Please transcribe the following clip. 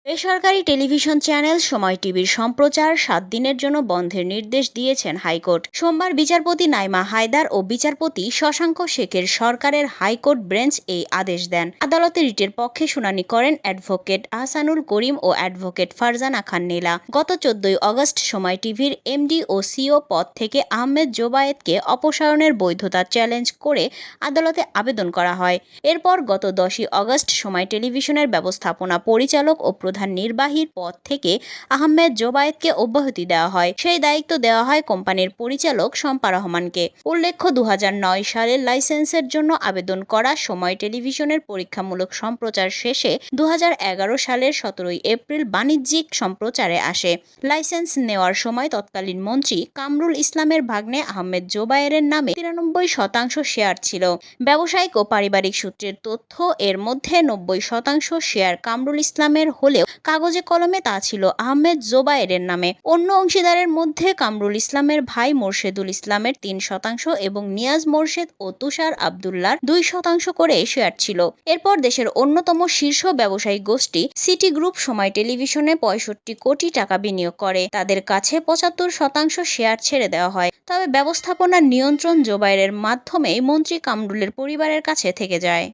বেসরকারি television channel সময় টিভির সম্প্রচার ৭ দিনের জন্য বন্ধের নির্দেশ দিয়েছেন হাইকোর্ট। সোমবার বিচারপতি নাইমা হায়দার ও বিচারপতি শশাঙ্ক শেখের সরকারের হাইকোর্ট বেঞ্চ এই আদেশ দেন। আদালতে রিটের পক্ষে শুনানি করেন অ্যাডভোকেট আহসানুল করিম ও অ্যাডভোকেট ফারজানা খান নীলা। গত ১৪ আগস্ট সময় টিভির এমডি ও সিও পদ থেকে আহমেদ জোবায়েদকে অপসারণের বৈধতা চ্যালেঞ্জ করে আদালতে আবেদন করা হয়। এরপর গত ১০ আগস্ট সময় টেলিভিশনের ব্যবস্থাপনা পরিচালক ও প্রধান নির্বাহীর পদ থেকে আহমেদ জোবায়েদকে অব্যাহতি দেওয়া হয়। সেই দায়িত্ব দেওয়া হয় কোম্পানির পরিচালক শম্পা রহমানকে। উল্লেখ্য, ২০০৯ সালের লাইসেন্সের জন্য আবেদন করা সময় টেলিভিশনের পরীক্ষামূলক সম্প্রচার শেষে ২০১১ সালের ১৭ এপ্রিল বাণিজ্যিক সম্প্রচারে আসে। লাইসেন্স নেওয়ার সময় তৎকালীন মন্ত্রী কামরুল ইসলামের ভাগ্নে আহমেদ জোবায়েরের নামে ৯৩% শেয়ার ছিল। ব্যবসায়িক ও পারিবারিক সূত্রের তথ্য, এর মধ্যে ৯০% শেয়ার কামরুল ইসলামের হলেও কাগজে কলমে তা ছিল আহমেদ জোবায়েরের নামে। অন্য অংশীদারের মধ্যে কামরুল ইসলামের ভাই মোরশেদুল ইসলামের ৩% এবং নিয়াজ মোরশেদ ও তুষার আবদুল্লার 2% করে শেয়ার ছিল। এরপর দেশের অন্যতম শীর্ষ ব্যবসায়িক গোষ্ঠী সিটি গ্রুপ সময় টেলিভিশনে ৬৫ কোটি টাকা বিনিয়োগ করে। তাদের কাছে ৭৫% শেয়ার ছেড়ে দেওয়া হয়। তবে ব্যবস্থাপনার নিয়ন্ত্রণ জোবায়েরের মাধ্যমেই মন্ত্রী কামরুলের পরিবারের কাছে থেকে যায়।